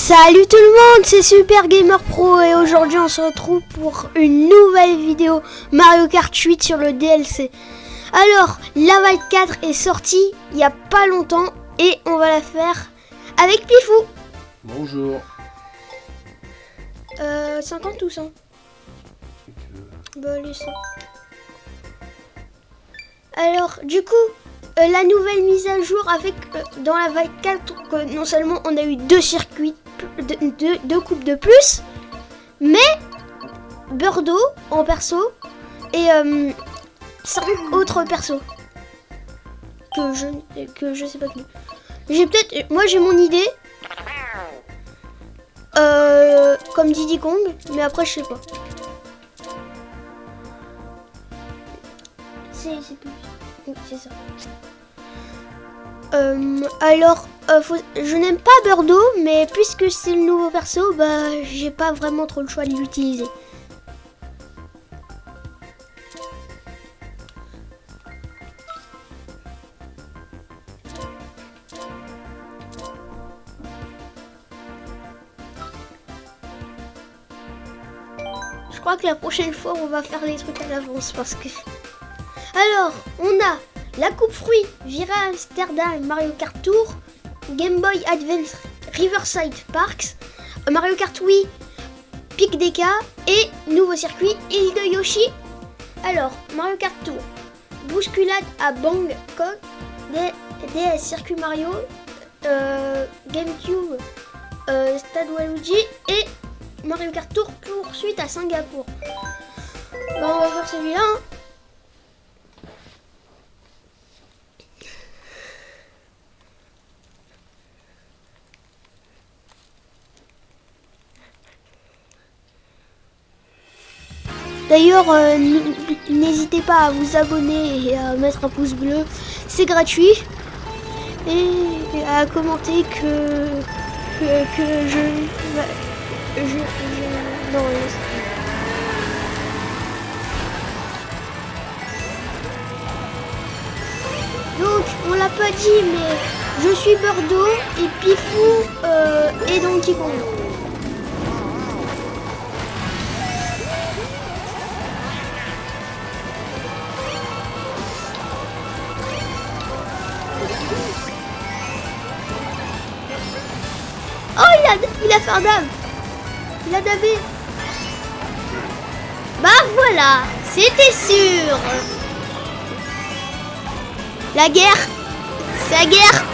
Salut tout le monde, c'est Super Gamer Pro et aujourd'hui on se retrouve pour une nouvelle vidéo Mario Kart 8 sur le DLC. Alors, la Vague 4 est sortie il y a pas longtemps et on va la faire avec Pifou. Bonjour. 50 ou 100 ? Bah les 100. Alors, du coup, la nouvelle mise à jour avec dans la Vague 4 que non seulement on a eu 2 circuits, deux coupes de plus, mais Birdo en perso et 5 autres persos que je sais pas qui. Moi j'ai mon idée comme Diddy Kong, mais après je sais pas. C'est plus. Oui, c'est ça. Je n'aime pas Birdo, mais puisque c'est le nouveau perso, bah j'ai pas vraiment trop le choix de l'utiliser. Je crois que la prochaine fois on va faire les trucs à l'avance parce que... Alors, on a la Coupe Fruit, Vira Amsterdam, Mario Kart Tour, Game Boy Advance Riverside Parks, Mario Kart Wii, Pic DK et nouveau circuit Île de Yoshi. Alors, Mario Kart Tour, bousculade à Bangkok, DS Circuit Mario, GameCube, Stade Waluigi et Mario Kart Tour poursuite à Singapour. Bon, on va faire celui-là. Hein. D'ailleurs, n'hésitez pas à vous abonner et à mettre un pouce bleu, c'est gratuit. Et à commenter que non, donc, on l'a pas dit, mais je suis Birdo et Pifou et Donkey Kong. Oh, il a fait un dab. Il a dabé. Bah voilà, c'était sûr. La guerre, c'est la guerre.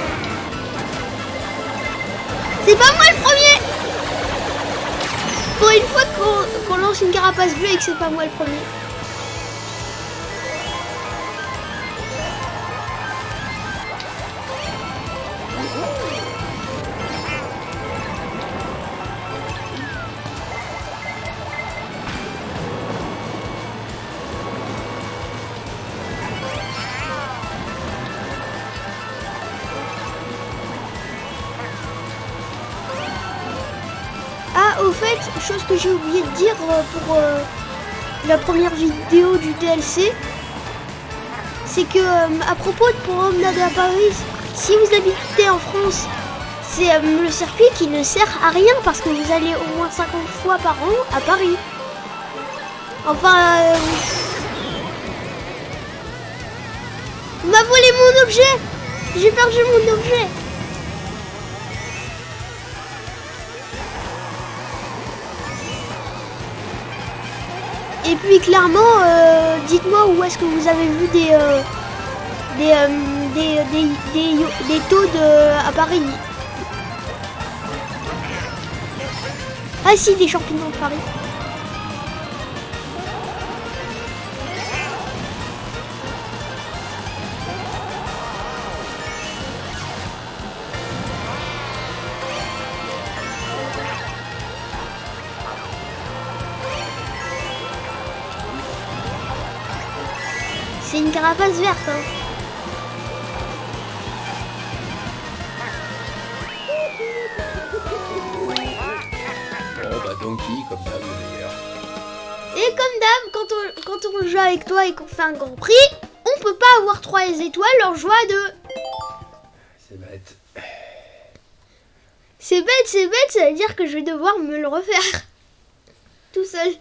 C'est pas moi le premier. Pour une fois qu'on lance une carapace bleue et que c'est pas moi le premier. Au fait, chose que j'ai oublié de dire pour la première vidéo du DLC, c'est que à propos de promenade à Paris, si vous habitez en France, c'est le circuit qui ne sert à rien parce que vous allez au moins 50 fois par an à Paris. Enfin, on m'a volé mon objet. J'ai perdu mon objet. Et puis clairement, dites-moi où est-ce que vous avez vu des taux à Paris. Ah si, des champignons de Paris. C'est une carapace verte, hein. Bon bah Donkey comme d'hab le meilleur. Et comme d'hab, quand on joue avec toi et qu'on fait un grand prix, on peut pas avoir 3 étoiles, on joue à 2. C'est bête. C'est bête, ça veut dire que je vais devoir me le refaire. Tout seul.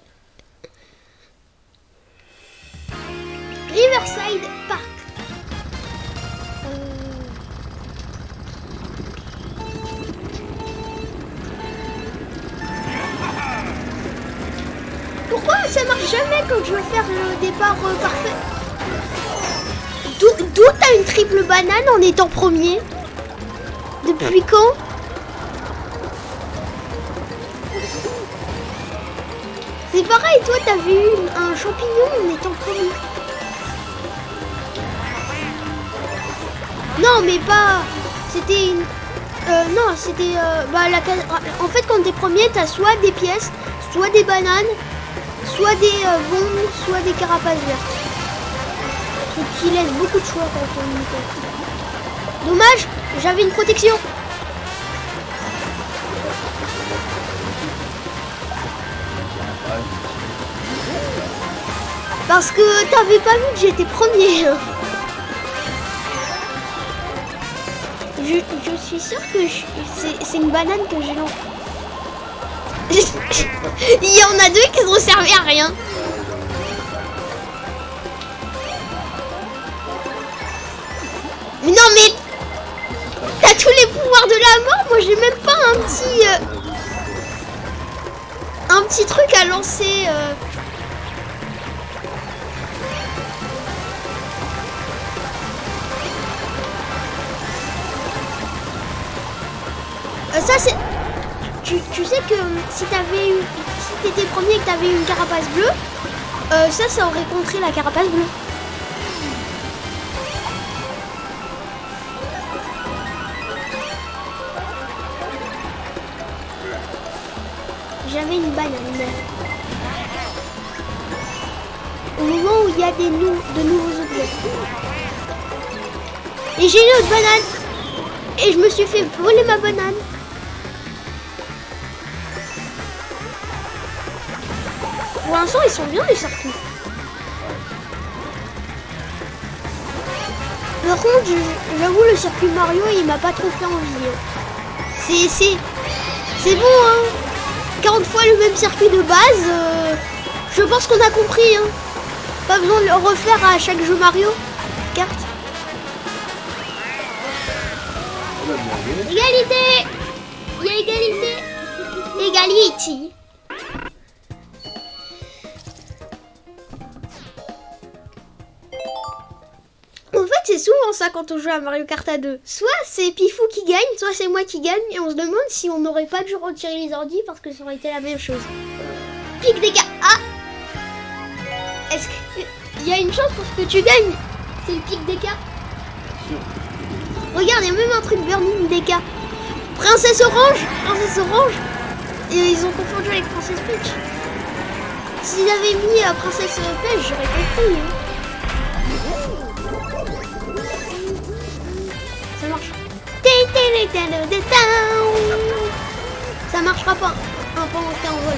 Riverside Park. Pourquoi ça marche jamais quand je veux faire le départ parfait? D'où t'as une triple banane en étant premier? Depuis quand? C'est pareil, toi t'avais eu un champignon en étant premier. Non mais pas... C'était une... non, c'était... En fait quand t'es premier, t'as soit des pièces, soit des bananes, soit des bombes, soit des carapaces vertes. Ce qui laisse beaucoup de choix quand on y fait. Dommage, j'avais une protection. Parce que t'avais pas vu que j'étais premier. Je suis sûre que c'est une banane que j'ai lancée. Il y en a deux qui sont servis à rien. Mais non mais t'as tous les pouvoirs de la mort. Moi j'ai même pas un petit truc à lancer. Ça c'est... Tu sais que si t'étais premier et que t'avais une carapace bleue, ça aurait contré la carapace bleue. J'avais une banane. Au moment où il y a de nouveaux objets. Et j'ai une autre banane. Et je me suis fait voler ma banane. Pour l'instant, ils sont bien les circuits. Par contre, j'avoue, le circuit Mario, il m'a pas trop fait envie. C'est bon, hein. 40 fois le même circuit de base. Je pense qu'on a compris, hein. Pas besoin de le refaire à chaque jeu Mario. Carte. Égalité. Il y a égalité. Égalité. En fait, c'est souvent ça quand on joue à Mario Kart à 2. Soit c'est Pifou qui gagne, soit c'est moi qui gagne. Et on se demande si on n'aurait pas dû retirer les ordis parce que ça aurait été la même chose. Pic des gars. Ah! Est-ce qu'il y a une chance pour que tu gagnes? C'est le pic des cas. Regarde, il y a même un truc Burning des cas. Princesse Orange. Et ils ont confondu avec Princesse Peach. S'ils avaient mis Princesse Peach, j'aurais compris. Hein. Ça marche. Ça marchera pas. Un pendant que t'es en vol.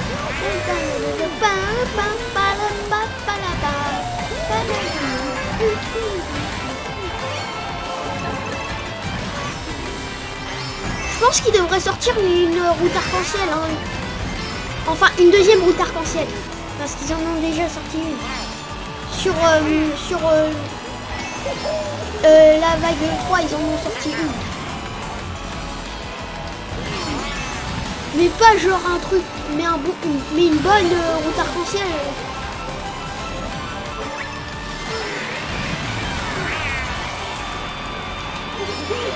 Je pense qu'il devrait sortir une route arc-en-ciel. Hein. Enfin, une deuxième route arc-en-ciel. Parce qu'ils en ont déjà sorti une. Sur la vague 3, ils en ont sorti une. Mais pas genre un truc, mais une bonne route arc-en-ciel.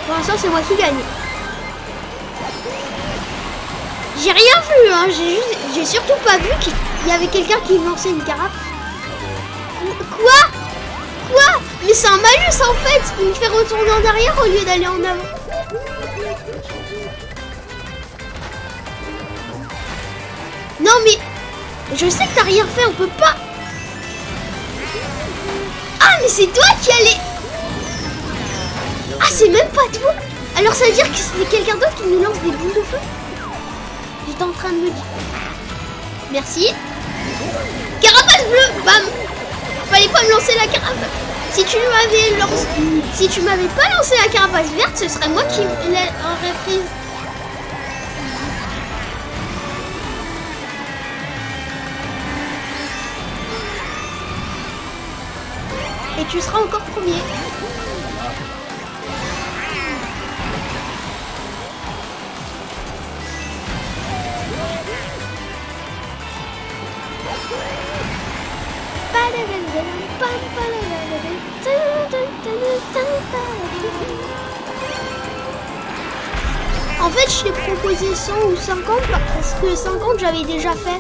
Pour l'instant, c'est moi qui gagne. J'ai rien vu, hein. J'ai surtout pas vu qu'il y avait quelqu'un qui lançait une carafe. Quoi? Mais c'est un malus en fait. Il me fait retourner en arrière au lieu d'aller en avant. Non mais je sais que t'as rien fait, on peut pas. Ah mais c'est toi qui allais. Ah c'est même pas toi. Alors ça veut dire que c'est quelqu'un d'autre qui nous lance des boules de feu. J'étais en train de me dire. Merci. Carapace bleue. Bam. Fallait pas me lancer la carapace. Si tu m'avais pas lancé la carapace verte, ce serait moi qui l'aurais prise. Et tu seras encore premier. En fait, je t'ai proposé 100 ou 50 parce que 50 j'avais déjà fait.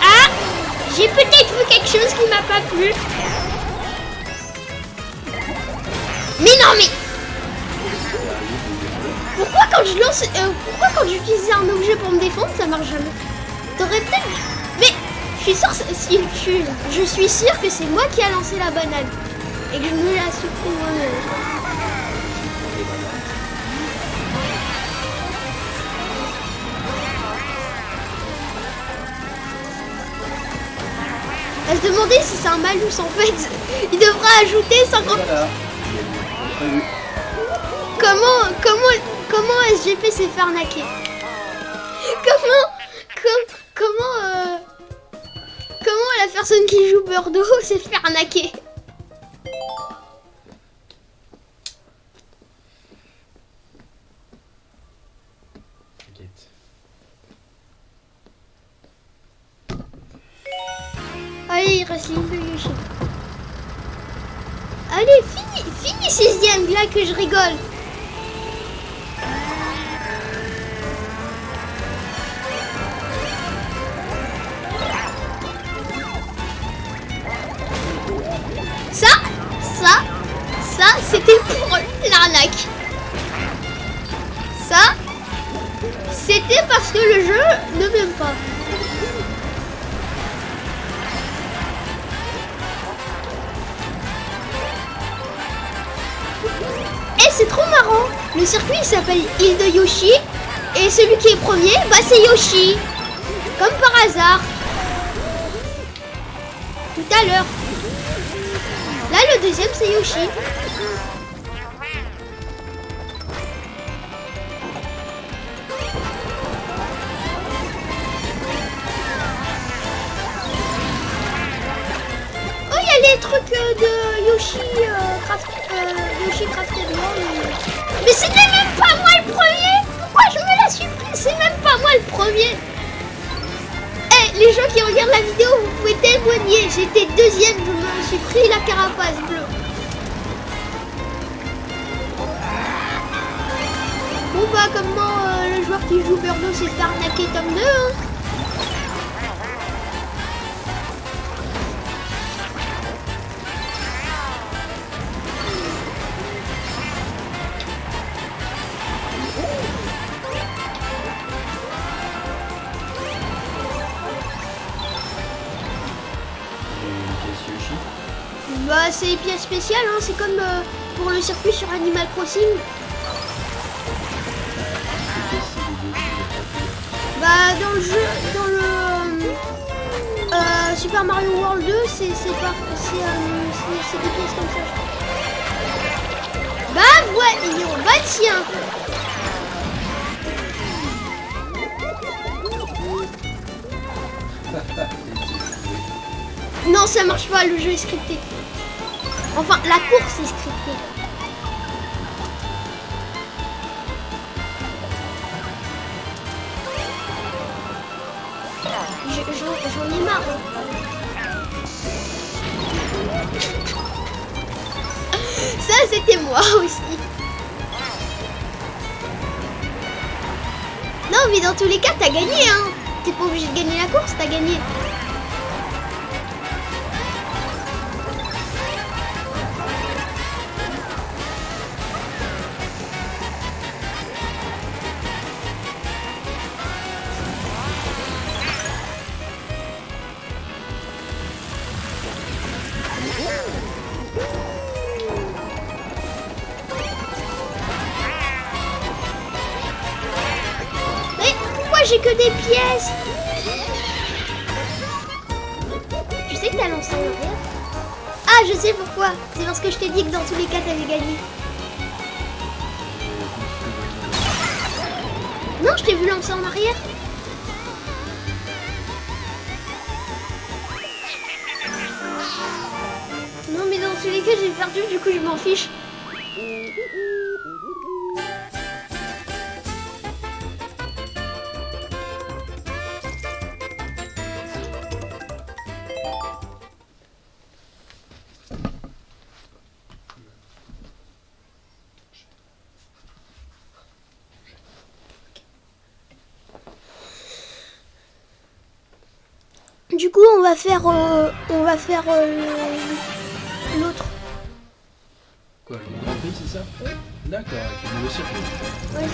Ah! J'ai peut-être vu quelque chose qui m'a pas plu. Mais non, mais pourquoi quand je lance, pourquoi quand j'utilise un objet pour me défendre, ça marche jamais? T'aurais peut-être, mais je suis sûre, je suis sûre que c'est moi qui a lancé la banane et que je me la supprime moi-même. À se demander si c'est un malus en fait. Il devra ajouter 50. Voilà. Comment SGP s'est fait arnaquer? Comment la personne qui joue Bordeaux s'est fait arnaquer? T'inquiète. Allez, il reste une Yoshi. Allez, fini 6ème, là que je rigole. Ça, c'était pour l'arnaque. Ça, c'était parce que le jeu ne m'aime pas. Et c'est trop marrant. Le circuit il s'appelle Île de Yoshi. Et celui qui est premier, bah c'est Yoshi. Comme par hasard. Tout à l'heure. Là, le deuxième, c'est Yoshi. Oh, il y a les trucs de Yoshi Yoshi Crafted World. Mais c'était même pas moi le premier. Pourquoi je me la suis pris? C'est même pas moi le premier. Les gens qui regardent la vidéo, vous pouvez témoigner. J'étais deuxième, je me suis pris la carapace bleue. Bon bah comment le joueur qui joue Bordeaux s'est fait arnaquer tome 2 hein. Bah c'est une pièce spéciale, hein. C'est comme pour le circuit sur Animal Crossing. Bah dans le jeu, dans le Super Mario World 2, c'est des pièces comme ça. Bah ouais, bah tiens. Non, ça marche pas, le jeu est scripté. Enfin, la course est scriptée. J'en ai marre. Ça, c'était moi aussi. Non, mais dans tous les cas, t'as gagné, hein. T'es pas obligé de gagner la course, t'as gagné. J'ai que des pièces. Tu sais que t'as lancé un rire. Ah, je sais pourquoi. C'est parce que je t'ai dit que dans tous les cas, t'avais gagné. Non, je t'ai vu lancer en arrière. Non, mais dans tous les cas, j'ai perdu, du coup, je m'en fiche. Du coup, on va faire l'autre. Quoi, le Grand Prix, c'est ça? Oui. D'accord, avec le nouveau circuit. Ouais.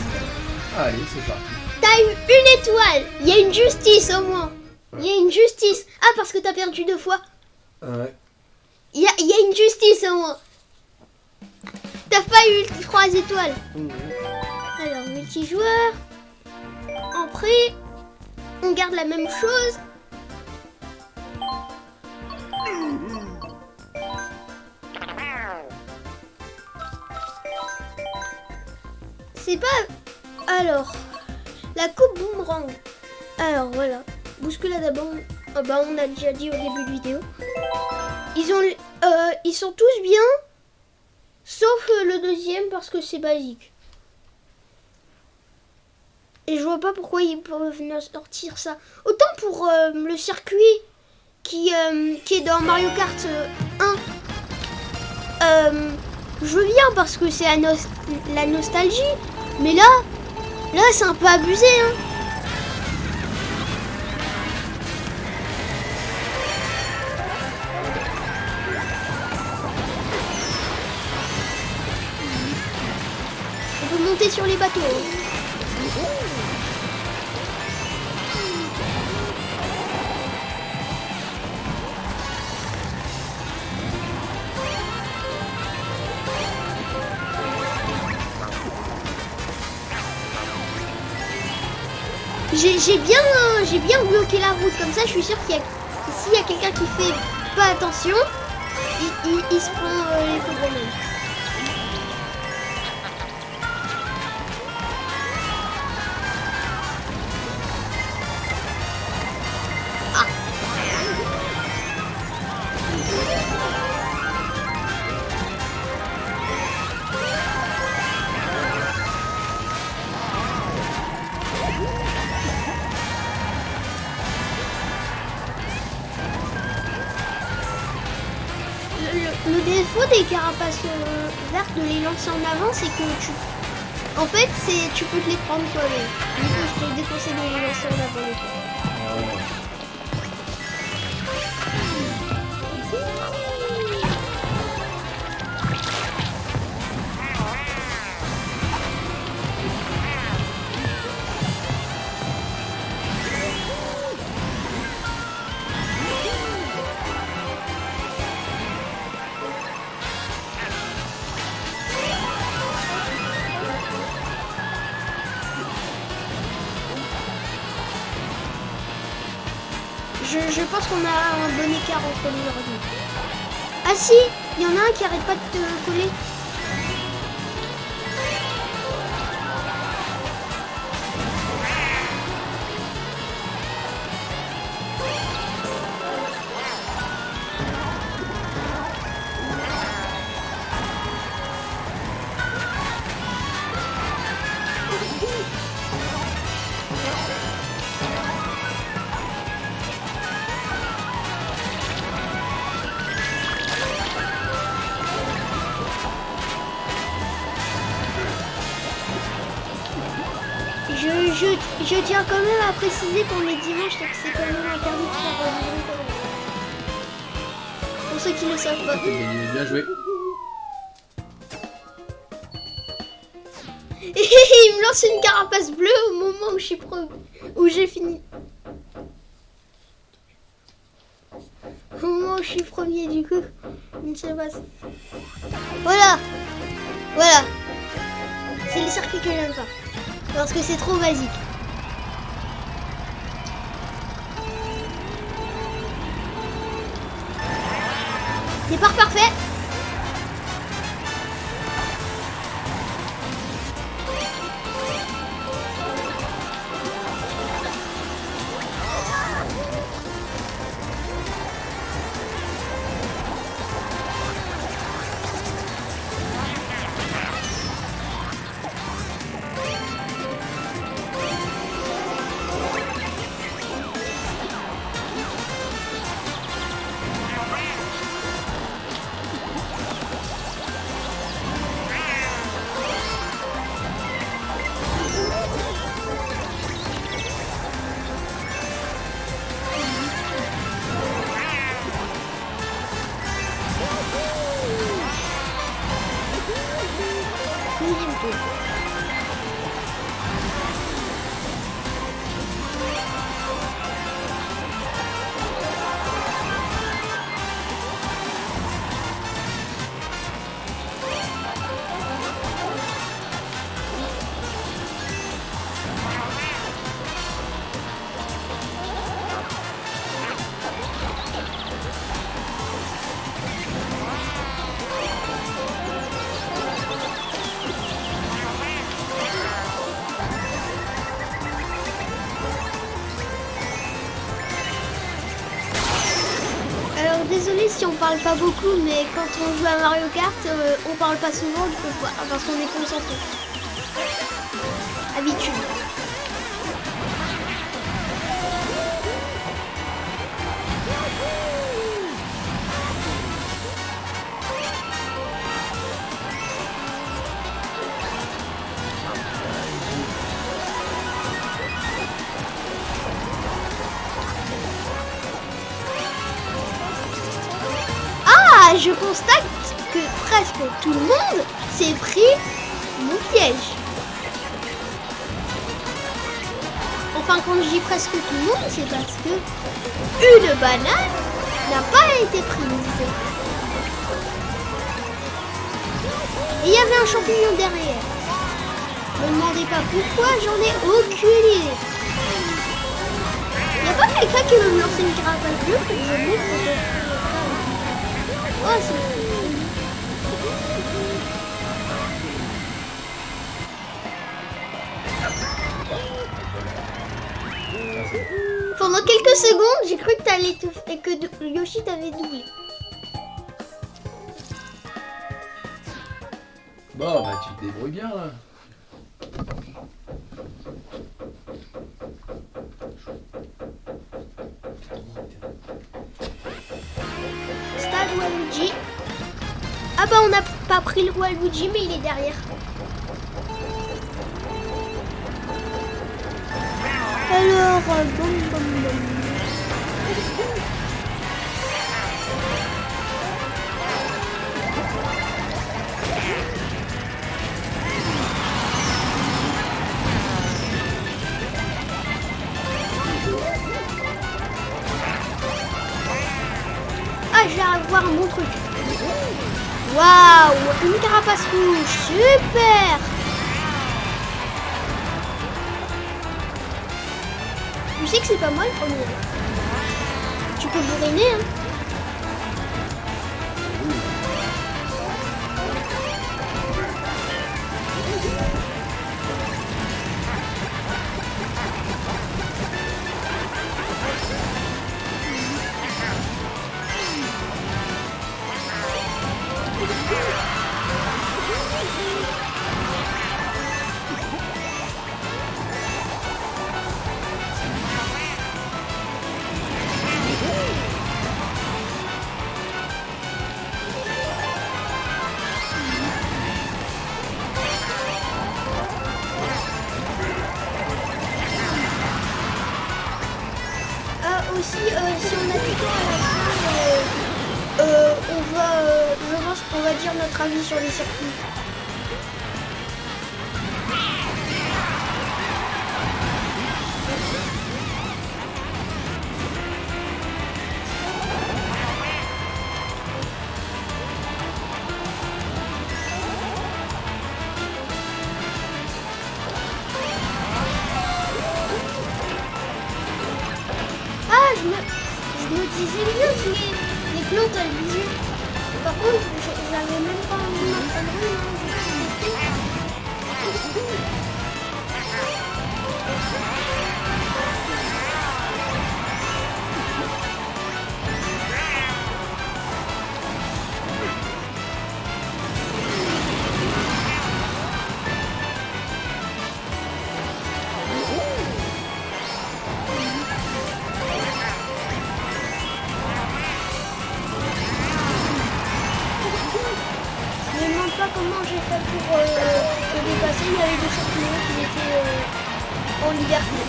Allez, c'est parti. T'as eu une étoile. Il y a une justice au moins. Il y a une justice. Ah, parce que t'as perdu 2 fois. Ouais. Il y a une justice au moins. T'as pas eu 3 étoiles. Alors, multijoueur. En prix. On garde la même chose. C'est pas... Alors, la coupe boomerang. Alors, voilà. Bousculade à bande. Ah bah, on a déjà dit au début de vidéo. Ils sont tous bien. Sauf le deuxième parce que c'est basique. Et je vois pas pourquoi ils peuvent nous sortir ça. Autant pour le circuit qui est dans Mario Kart 1. Je veux bien parce que c'est la nostalgie. Mais là c'est un peu abusé, hein. On peut monter sur les bateaux, hein. J'ai bien bloqué la route, comme ça je suis sûre qu'il y a, s'il y a quelqu'un qui fait pas attention, il se prend les coups de grenade. Ah. Le défaut des carapaces vertes de les lancer en avant, c'est que tu peux te les prendre toi-même. Du coup, je te déconseille de les lancer en avant. Je pense qu'on a un bon écart entre les deux. Ah si, il y en a un qui arrête pas de te coller. Je tiens quand même à préciser qu'on est dimanche, donc c'est quand même interdit de faire du bruit quand même. Pour ceux qui ne le savent pas. Bien joué. Il me lance une carapace bleue au moment où j'ai fini. Au moment où je suis premier, du coup, il ne se passe. Voilà. C'est le circuit que j'aime pas. Parce que c'est trop basique. Départ parfait. désolé si on parle pas beaucoup, mais quand on joue à Mario Kart, on parle pas souvent du coup, parce qu'on est concentré. Habitude. Ah, je constate que presque tout le monde s'est pris mon piège. Enfin, quand je dis presque tout le monde, c'est parce que une banane n'a pas été prise. Et il y avait un champignon derrière. Ne me demandez pas pourquoi, j'en ai aucune idée. Il n'y a pas quelqu'un qui veut me lancer une carapace bleue pour que je montre. Oh, c'est... Pendant quelques secondes, j'ai cru que t'allais tout et que Yoshi t'avait doublé. Bon, bah tu te débrouilles bien là. Stade Waluigi. Ah bah on n'a pas pris le Waluigi, mais il est derrière. Alors, bon. Ah, je vais avoir mon truc. Waouh, une carapace rouge, super. Tu sais que c'est pas moi le premier. Tu peux bourriner, hein. Aussi, si on a du temps à la fin, je pense qu'on va dire notre avis sur les circuits. Je me disais bien que les plantes elles bougeaient. Par contre, j'avais même pas envie de m'entraîner. Comment j'ai fait pour le dépasser. Il y avait des champignons qui étaient en liberté.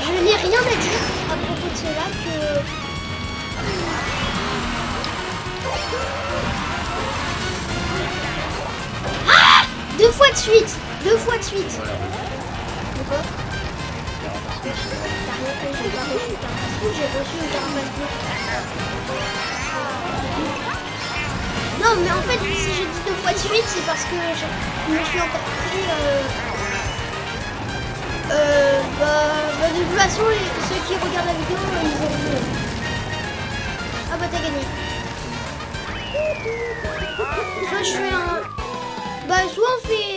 Je n'ai rien à dire à propos de cela que... Ah, 2 fois de suite. 2 fois de suite. Pourquoi? J'ai reçu une carapace bleue. Non, mais en fait, si j'ai dit 2 fois de suite, c'est parce que je me suis encore pris. De toute façon, ceux qui regardent la vidéo, ils ont vu. Ah bah, t'as gagné. Soit je fais un. Bah, soit on fait.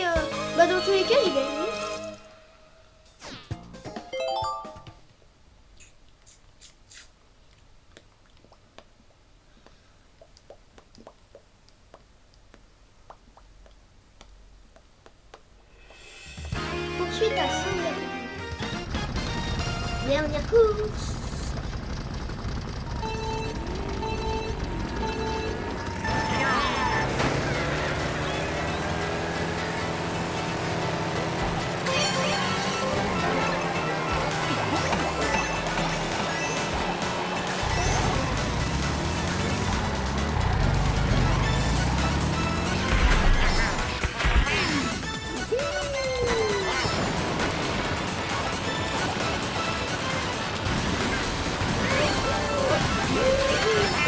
Dans tous les cas, j'ai gagné. Poursuite à Singapour. Dernière course.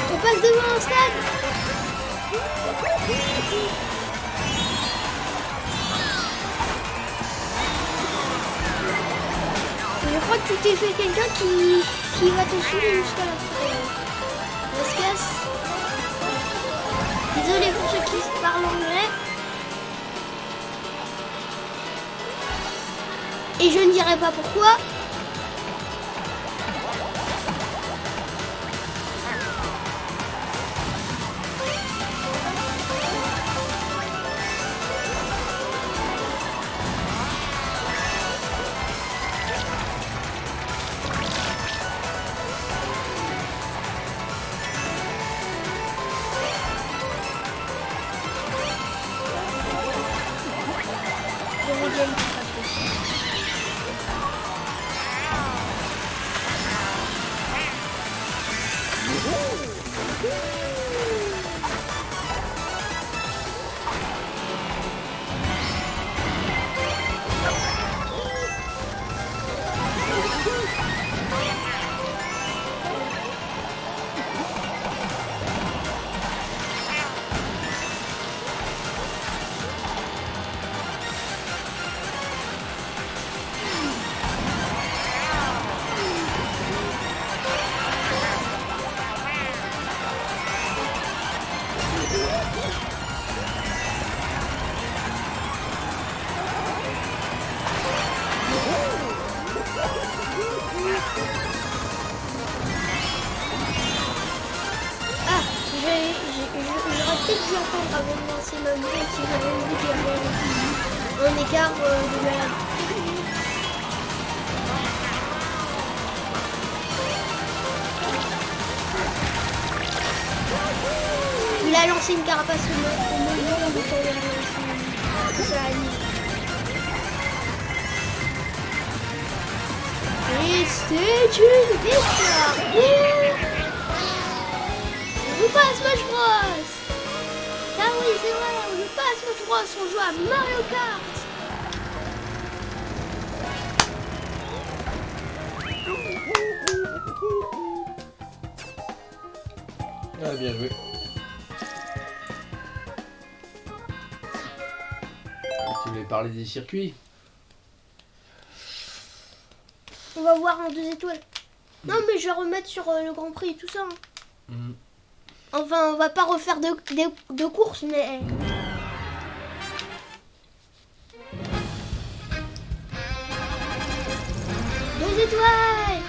On passe devant un stade. Je crois que tu t'es fait quelqu'un qui va te suivre jusqu'à la fin. On se casse. Désolé pour ceux qui parlent anglais. Et je ne dirai pas pourquoi. J'aurais peut-être dû entendre avant de lancer ma vidéo si j'avais envie qu'il y avait un écart de malade. Il a lancé une carapace au moment où on a lancé ça anime. Et c'est une victoire. On joue pas à Smash Bros. Ah oui, c'est vrai, on joue pas à Smash Bros, on joue à Mario Kart. Ah, bien joué. Tu voulais parler des circuits? On va voir en 2 étoiles. Non, mais je vais remettre sur le Grand Prix et tout ça. Hein. Enfin, on va pas refaire de courses, mais... 2 étoiles.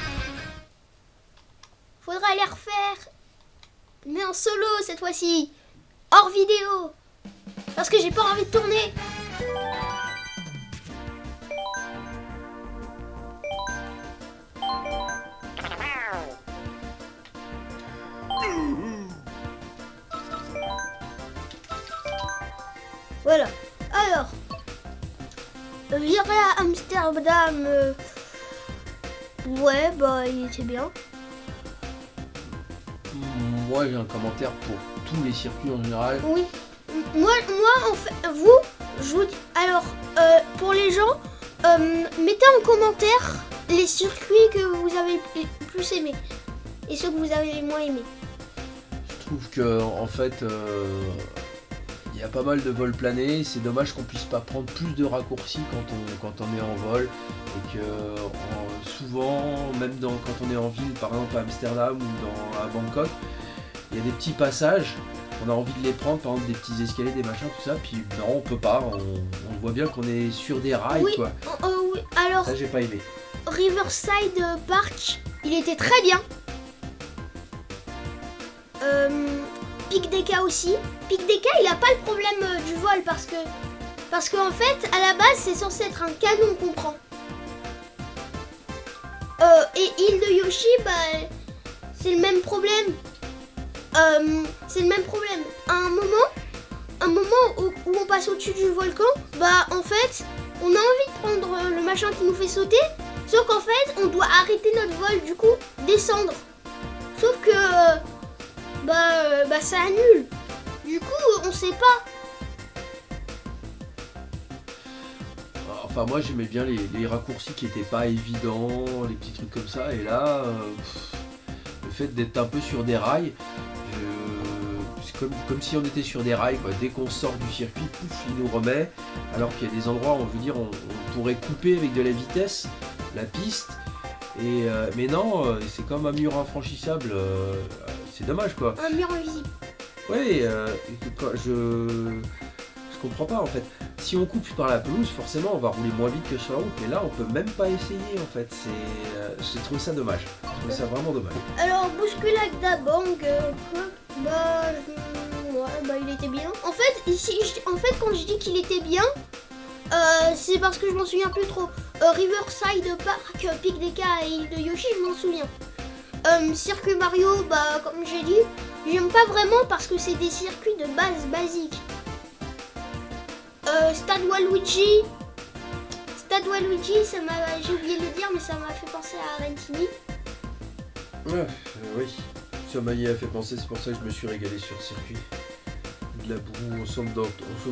Faudra les refaire. Mais en solo cette fois-ci. Hors vidéo. Parce que j'ai pas envie de tourner. Voilà. Alors, virer à Amsterdam, ouais, bah il était bien. Moi, j'ai un commentaire pour tous les circuits en général. Oui. Moi en fait, je vous dis, alors, pour les gens, mettez en commentaire les circuits que vous avez plus aimés et ceux que vous avez moins aimés. Je trouve que, en fait, il y a pas mal de vols planés. C'est dommage qu'on puisse pas prendre plus de raccourcis quand on est en vol. Et que souvent, même quand on est en ville, par exemple à Amsterdam ou à Bangkok, il y a des petits passages on a envie de les prendre, par exemple des petits escaliers, des machins, tout ça, puis non, on peut pas, on voit bien qu'on est sur des rails, Oui, quoi. oui. Alors, Ça, j'ai pas aimé. Riverside Park, il était très bien. Pic Deca aussi. Pic Deca, il a pas le problème du vol parce qu'en fait, à la base, c'est censé être un canon qu'on prend. Et île de Yoshi, bah, c'est le même problème. C'est le même problème. À un moment où on passe au-dessus du volcan, bah en fait, on a envie de prendre le machin qui nous fait sauter, sauf qu'en fait, on doit arrêter notre vol, du coup, descendre. Sauf que, bah ça annule. Du coup, on sait pas. Enfin, moi, j'aimais bien les raccourcis qui étaient pas évidents, les petits trucs comme ça, et là, le fait d'être un peu sur des rails, c'est comme si on était sur des rails, quoi. Dès qu'on sort du circuit, pouf, il nous remet, alors qu'il y a des endroits où on pourrait couper avec de la vitesse la piste, mais non, c'est comme un mur infranchissable, c'est dommage, quoi. Un mur invisible. Oui, je comprends pas, en fait. Si on coupe par la pelouse, forcément on va rouler moins vite que sur la route, mais là on peut même pas essayer, en fait. J'ai trouvé ça dommage. J'ai trouvé ça vraiment dommage. Alors, Bousculacda Bang, il était bien. En fait, quand je dis qu'il était bien, c'est parce que je m'en souviens plus trop. Riverside Park, Pic Deca et île de Yoshi, je m'en souviens. Circuit Mario, bah comme j'ai dit, j'aime pas vraiment parce que c'est des circuits de base basiques. Stade Waluigi, j'ai oublié de le dire, mais ça m'a fait penser à Rentini. Oui, ça m'a y a fait penser, c'est pour ça que je me suis régalé sur le circuit. De la boue, on saute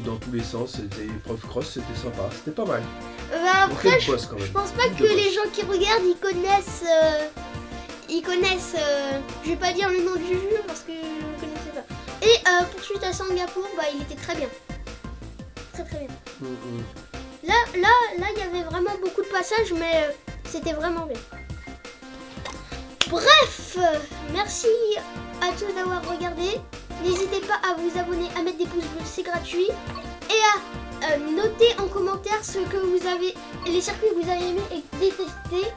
dans tous les sens, c'était épreuve cross, c'était sympa, c'était pas mal. Après, je pense pas que les gens qui regardent, ils connaissent, je vais pas dire le nom du jeu parce que je ne connaissais pas. Et poursuite à Singapour, bah il était très bien. Très bien. Là, il y avait vraiment beaucoup de passages, mais c'était vraiment bien. Bref, merci à tous d'avoir regardé. N'hésitez pas à vous abonner, à mettre des pouces bleus, c'est gratuit. Et à noter en commentaire ce que vous avez, les circuits que vous avez aimés et détestés.